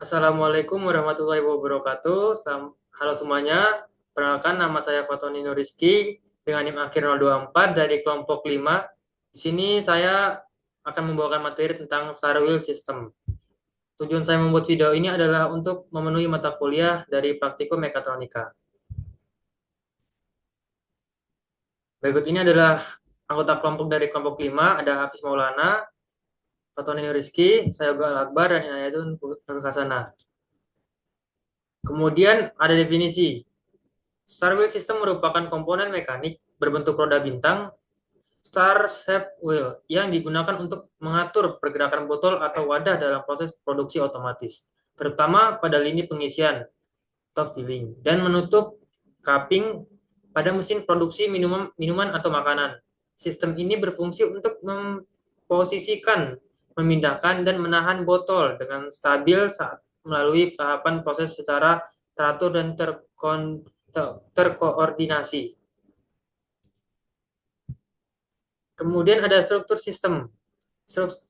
Assalamualaikum warahmatullahi wabarakatuh. Halo semuanya. Perkenalkan nama saya Fatoni Nuriski dengan NIM akhir 024 dari kelompok 5. Di sini saya akan membawakan materi tentang Sarwheel System. Tujuan saya membuat video ini adalah untuk memenuhi mata kuliah dari praktikum mekatronika. Berikut ini adalah anggota kelompok dari kelompok 5, ada Hafiz Maulana, Fatoni Nuriski, saya Yoga Al-Akbar, dan Inayatun Nur Hasana. Kemudian ada definisi. Star Wheel System merupakan komponen mekanik berbentuk roda bintang star-shaped wheel yang digunakan untuk mengatur pergerakan botol atau wadah dalam proses produksi otomatis, terutama pada lini pengisian top filling dan menutup cupping pada mesin produksi minuman atau makanan. Sistem ini berfungsi untuk memposisikan, memindahkan, dan menahan botol dengan stabil saat melalui tahapan proses secara teratur dan terkoordinasi. Kemudian ada struktur sistem.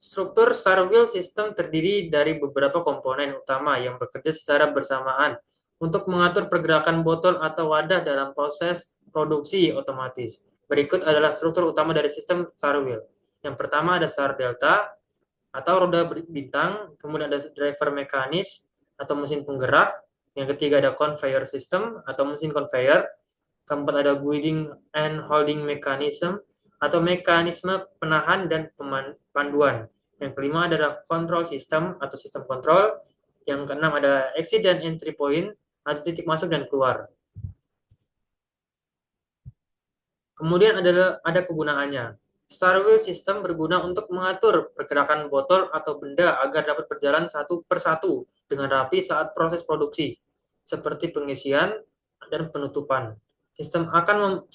Struktur Star Wheel System terdiri dari beberapa komponen utama yang bekerja secara bersamaan untuk mengatur pergerakan botol atau wadah dalam proses produksi otomatis. Berikut adalah struktur utama dari sistem Star Wheel. Yang pertama ada Star Delta atau roda bintang, kemudian ada driver mekanis atau mesin penggerak, yang ketiga ada conveyor system atau mesin conveyor, keempat ada guiding and holding mechanism atau mekanisme penahan dan panduan. Yang kelima adalah control system atau sistem kontrol. Yang keenam ada exit dan entry point atau titik masuk dan keluar. Kemudian ada kegunaannya. Star Wheel System berguna untuk mengatur pergerakan botol atau benda agar dapat berjalan satu persatu dengan rapi saat proses produksi, seperti pengisian dan penutupan. Sistem akan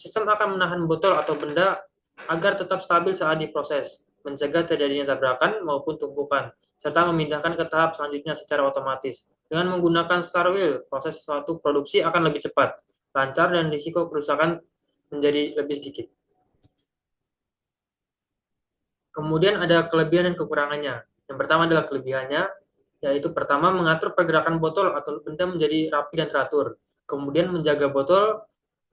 menahan botol atau benda agar tetap stabil saat diproses, mencegah terjadinya tabrakan maupun tumpukan, serta memindahkan ke tahap selanjutnya secara otomatis. Dengan menggunakan Star Wheel, proses suatu produksi akan lebih cepat, lancar, dan risiko kerusakan menjadi lebih sedikit. Kemudian ada kelebihan dan kekurangannya. Yang pertama adalah kelebihannya, yaitu pertama mengatur pergerakan botol atau benda menjadi rapi dan teratur. Kemudian menjaga botol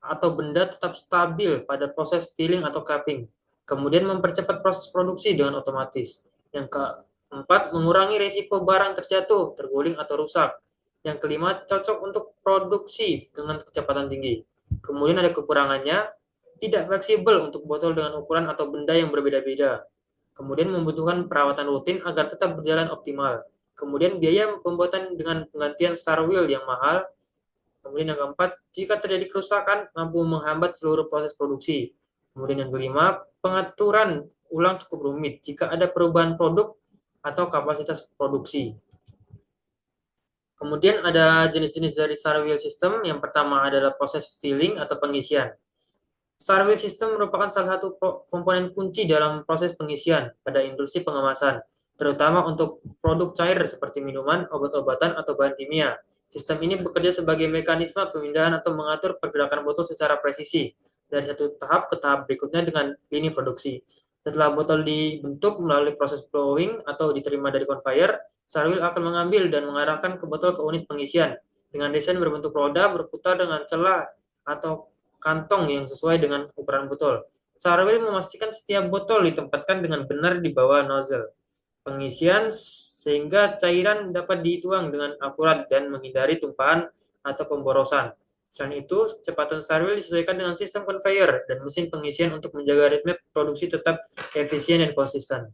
atau benda tetap stabil pada proses filling atau cupping. Kemudian mempercepat proses produksi dengan otomatis. Yang keempat, mengurangi risiko barang terjatuh, terguling, atau rusak. Yang kelima, cocok untuk produksi dengan kecepatan tinggi. Kemudian ada kekurangannya, tidak fleksibel untuk botol dengan ukuran atau benda yang berbeda-beda. Kemudian membutuhkan perawatan rutin agar tetap berjalan optimal. Kemudian biaya pembuatan dengan penggantian Star Wheel yang mahal. Kemudian yang keempat, jika terjadi kerusakan, mampu menghambat seluruh proses produksi. Kemudian yang kelima, pengaturan ulang cukup rumit jika ada perubahan produk atau kapasitas produksi. Kemudian ada jenis-jenis dari Star Wheel System. Yang pertama adalah proses filling atau pengisian. Star Wheel System merupakan salah satu komponen kunci dalam proses pengisian pada industri pengemasan, terutama untuk produk cair seperti minuman, obat-obatan, atau bahan kimia. Sistem ini bekerja sebagai mekanisme pemindahan atau mengatur pergerakan botol secara presisi dari satu tahap ke tahap berikutnya dengan lini produksi. Setelah botol dibentuk melalui proses blowing atau diterima dari conveyor, Star Wheel akan mengambil dan mengarahkan ke botol ke unit pengisian dengan desain berbentuk roda berputar dengan celah atau kantong yang sesuai dengan ukuran botol. Star Wheel memastikan setiap botol ditempatkan dengan benar di bawah nozzle pengisian sehingga cairan dapat dituang dengan akurat dan menghindari tumpahan atau pemborosan. Selain itu, kecepatan Star Wheel disesuaikan dengan sistem conveyor dan mesin pengisian untuk menjaga ritme produksi tetap efisien dan konsisten.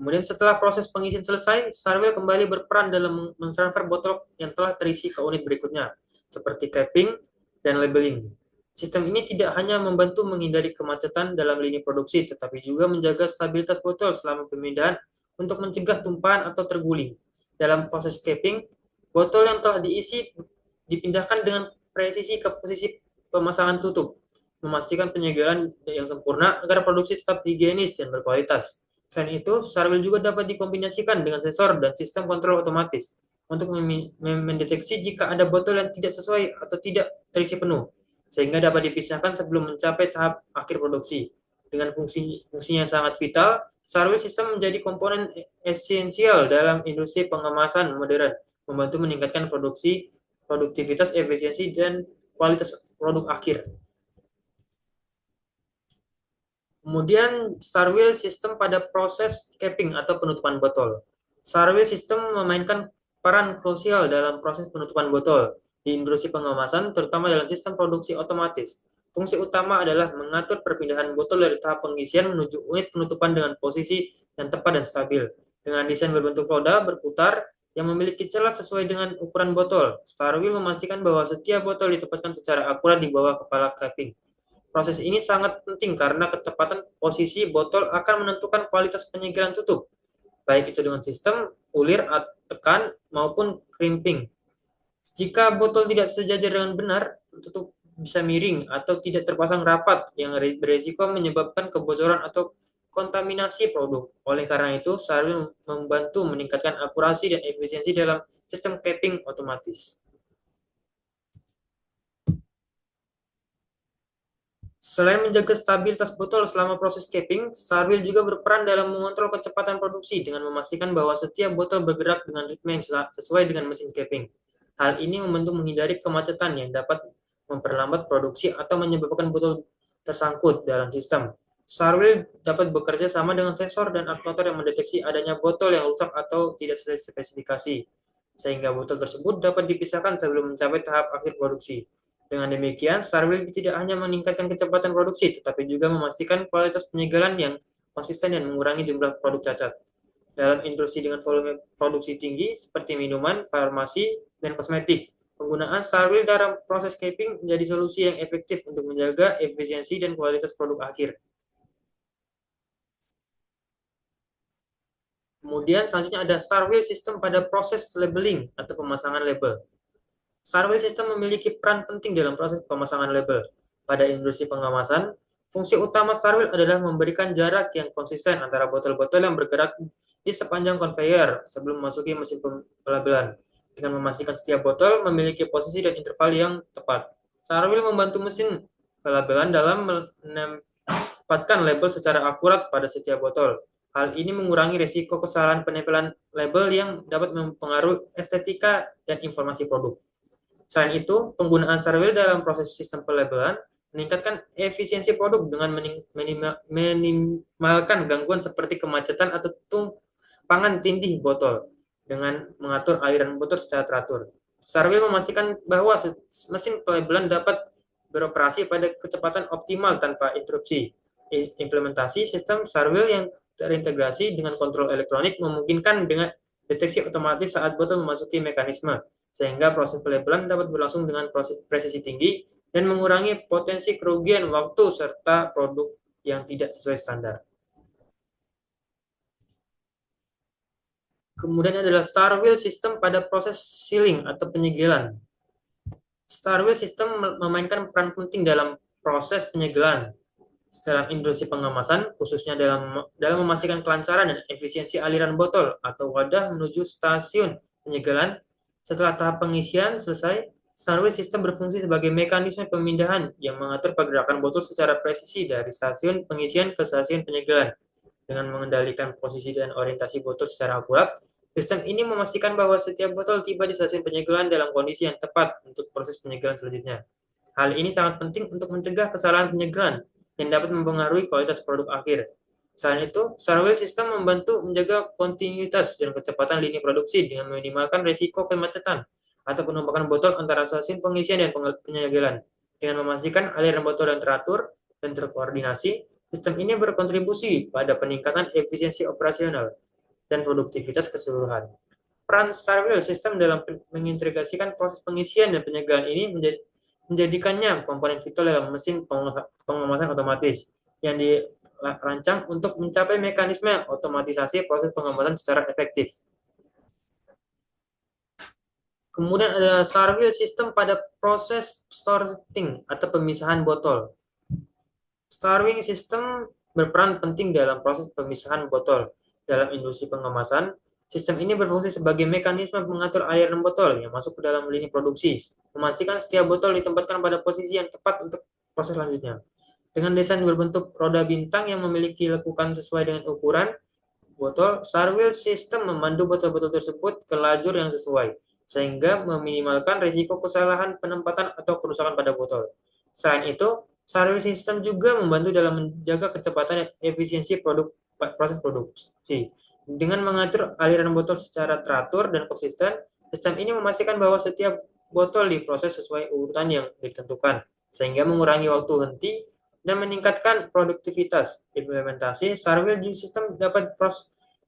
Kemudian setelah proses pengisian selesai, Star Wheel kembali berperan dalam mentransfer botol yang telah terisi ke unit berikutnya, seperti capping dan labeling. Sistem ini tidak hanya membantu menghindari kemacetan dalam lini produksi, tetapi juga menjaga stabilitas botol selama pemindahan untuk mencegah tumpahan atau terguling. Dalam proses capping, botol yang telah diisi dipindahkan dengan presisi ke posisi pemasangan tutup, memastikan penyegelan yang sempurna agar produksi tetap higienis dan berkualitas. Selain itu, Star Wheel juga dapat dikombinasikan dengan sensor dan sistem kontrol otomatis untuk mendeteksi jika ada botol yang tidak sesuai atau tidak terisi penuh, sehingga dapat dipisahkan sebelum mencapai tahap akhir produksi. Dengan fungsinya sangat vital, Service system menjadi komponen esensial dalam industri pengemasan modern, membantu meningkatkan produksi, produktivitas, efisiensi, dan kualitas produk akhir. Kemudian Starwheel sistem pada proses capping atau penutupan botol. Starwheel sistem memainkan peran krusial dalam proses penutupan botol di industri pengemasan, terutama dalam sistem produksi otomatis. Fungsi utama adalah mengatur perpindahan botol dari tahap pengisian menuju unit penutupan dengan posisi yang tepat dan stabil. Dengan desain berbentuk roda berputar yang memiliki celah sesuai dengan ukuran botol, Starwheel memastikan bahwa setiap botol ditempatkan secara akurat di bawah kepala capping. Proses ini sangat penting karena ketepatan posisi botol akan menentukan kualitas penyegelan tutup, baik itu dengan sistem ulir, tekan, maupun crimping. Jika botol tidak sejajar dengan benar, tutup bisa miring atau tidak terpasang rapat yang beresiko menyebabkan kebocoran atau kontaminasi produk. Oleh karena itu, Sarwil membantu meningkatkan akurasi dan efisiensi dalam sistem capping otomatis. Selain menjaga stabilitas botol selama proses capping, Sarwil juga berperan dalam mengontrol kecepatan produksi dengan memastikan bahwa setiap botol bergerak dengan ritme yang sesuai dengan mesin capping. Hal ini membantu menghindari kemacetan yang dapat memperlambat produksi atau menyebabkan botol tersangkut dalam sistem. Sarwil dapat bekerja sama dengan sensor dan aktuator yang mendeteksi adanya botol yang rusak atau tidak sesuai spesifikasi, sehingga botol tersebut dapat dipisahkan sebelum mencapai tahap akhir produksi. Dengan demikian, Starwheel tidak hanya meningkatkan kecepatan produksi, tetapi juga memastikan kualitas penyegelan yang konsisten dan mengurangi jumlah produk cacat. Dalam industri dengan volume produksi tinggi, seperti minuman, farmasi, dan kosmetik, penggunaan Starwheel dalam proses capping menjadi solusi yang efektif untuk menjaga efisiensi dan kualitas produk akhir. Kemudian selanjutnya ada Starwheel System pada proses labeling atau pemasangan label. Starwheel System memiliki peran penting dalam proses pemasangan label. Pada industri pengemasan, fungsi utama Starwheel adalah memberikan jarak yang konsisten antara botol-botol yang bergerak di sepanjang konveyor sebelum memasuki mesin pelabelan, dengan memastikan setiap botol memiliki posisi dan interval yang tepat. Starwheel membantu mesin pelabelan dalam menempatkan label secara akurat pada setiap botol. Hal ini mengurangi risiko kesalahan penempelan label yang dapat mempengaruhi estetika dan informasi produk. Selain itu, penggunaan Starwheel dalam proses sistem pelabelan meningkatkan efisiensi produk dengan minimalkan gangguan seperti kemacetan atau tumpangan tindih botol dengan mengatur aliran botol secara teratur. Starwheel memastikan bahwa mesin pelabelan dapat beroperasi pada kecepatan optimal tanpa interupsi. Implementasi sistem Starwheel yang terintegrasi dengan kontrol elektronik memungkinkan dengan deteksi otomatis saat botol memasuki mekanisme, sehingga proses pelabelan dapat berlangsung dengan presisi tinggi dan mengurangi potensi kerugian waktu serta produk yang tidak sesuai standar. Kemudian adalah Starwheel System pada proses sealing atau penyegelan. Starwheel System memainkan peran penting dalam proses penyegelan dalam industri pengemasan, khususnya dalam memastikan kelancaran dan efisiensi aliran botol atau wadah menuju stasiun penyegelan. Setelah tahap pengisian selesai, Starwheel System berfungsi sebagai mekanisme pemindahan yang mengatur pergerakan botol secara presisi dari stasiun pengisian ke stasiun penyegelan. Dengan mengendalikan posisi dan orientasi botol secara akurat, sistem ini memastikan bahwa setiap botol tiba di stasiun penyegelan dalam kondisi yang tepat untuk proses penyegelan selanjutnya. Hal ini sangat penting untuk mencegah kesalahan penyegelan yang dapat mempengaruhi kualitas produk akhir. Selain itu, Starwheel System membantu menjaga kontinuitas dan kecepatan lini produksi dengan meminimalkan risiko kemacetan atau penumpukan botol antara stasiun pengisian dan penyegelan. Dengan memastikan aliran botol yang teratur dan terkoordinasi, sistem ini berkontribusi pada peningkatan efisiensi operasional dan produktivitas keseluruhan. Peran Starwheel System dalam mengintegrasikan proses pengisian dan penyegelan ini menjadikannya komponen vital dalam mesin pengemasan otomatis yang dirancang untuk mencapai mekanisme otomatisasi proses pengemasan secara efektif. Kemudian ada Starwheel System pada proses sorting atau pemisahan botol. Starwheel System berperan penting dalam proses pemisahan botol. Dalam industri pengemasan, sistem ini berfungsi sebagai mekanisme mengatur aliran botol yang masuk ke dalam lini produksi, memastikan setiap botol ditempatkan pada posisi yang tepat untuk proses selanjutnya. Dengan desain berbentuk roda bintang yang memiliki lekukan sesuai dengan ukuran botol, Sarwheel System memandu botol-botol tersebut ke lajur yang sesuai, sehingga meminimalkan risiko kesalahan penempatan atau kerusakan pada botol. Selain itu, Sarwheel System juga membantu dalam menjaga kecepatan dan efisiensi proses produksi. Dengan mengatur aliran botol secara teratur dan konsisten, sistem ini memastikan bahwa setiap botol diproses sesuai urutan yang ditentukan, sehingga mengurangi waktu henti dan meningkatkan produktivitas. Implementasi Sarwheel System dapat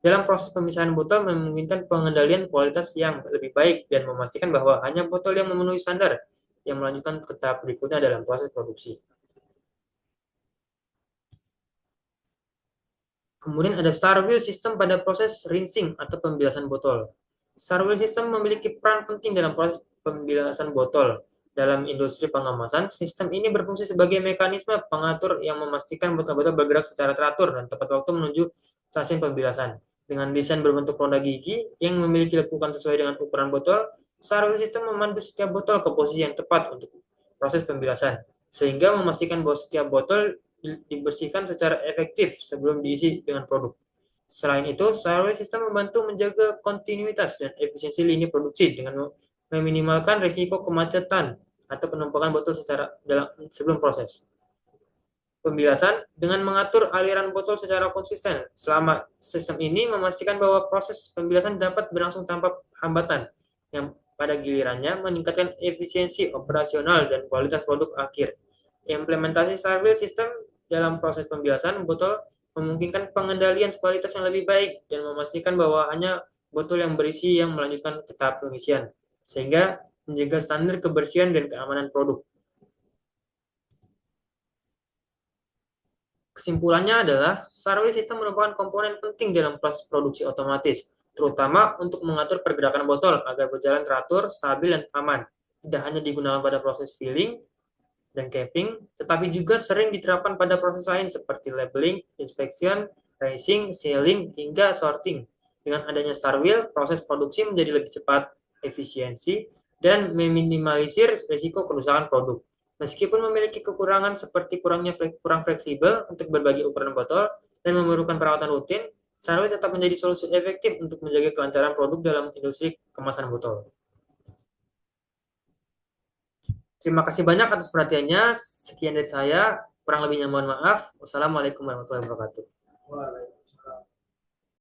dalam proses pemisahan botol memungkinkan pengendalian kualitas yang lebih baik dan memastikan bahwa hanya botol yang memenuhi standar yang melanjutkan ke tahap berikutnya dalam proses produksi. Kemudian ada Sarwheel System pada proses rinsing atau pembilasan botol. Sarwheel System memiliki peran penting dalam proses pembilasan botol. Dalam industri pengemasan, sistem ini berfungsi sebagai mekanisme pengatur yang memastikan botol-botol bergerak secara teratur dan tepat waktu menuju stasiun pembilasan. Dengan desain berbentuk roda gigi yang memiliki lekukan sesuai dengan ukuran botol, Sarwheel System memandu setiap botol ke posisi yang tepat untuk proses pembilasan, sehingga memastikan bahwa setiap botol dibersihkan secara efektif sebelum diisi dengan produk. Selain itu, Sarwheel System membantu menjaga kontinuitas dan efisiensi lini produksi dengan meminimalkan risiko kemacetan atau penumpukan botol sebelum proses. Pembilasan dengan mengatur aliran botol secara konsisten. Selama sistem ini memastikan bahwa proses pembilasan dapat berlangsung tanpa hambatan, yang pada gilirannya meningkatkan efisiensi operasional dan kualitas produk akhir. Implementasi Sarwheel System dalam proses pembilasan botol memungkinkan pengendalian kualitas yang lebih baik dan memastikan bahwa hanya botol yang berisi yang melanjutkan ke tahap pengisian, sehingga menjaga standar kebersihan dan keamanan produk. Kesimpulannya adalah, Sarwheel System merupakan komponen penting dalam proses produksi otomatis, terutama untuk mengatur pergerakan botol agar berjalan teratur, stabil, dan aman. Tidak hanya digunakan pada proses filling dan capping, tetapi juga sering diterapkan pada proses lain seperti labeling, inspection, racing, sealing, hingga sorting. Dengan adanya Sarwheel, proses produksi menjadi lebih cepat, efisiensi, dan meminimalisir risiko kerusakan produk. Meskipun memiliki kekurangan seperti kurang fleksibel untuk berbagi ukuran botol dan memerlukan perawatan rutin, Sarwheel tetap menjadi solusi efektif untuk menjaga kelancaran produk dalam industri kemasan botol. Terima kasih banyak atas perhatiannya. Sekian dari saya. Kurang lebihnya mohon maaf. Wassalamualaikum warahmatullahi wabarakatuh.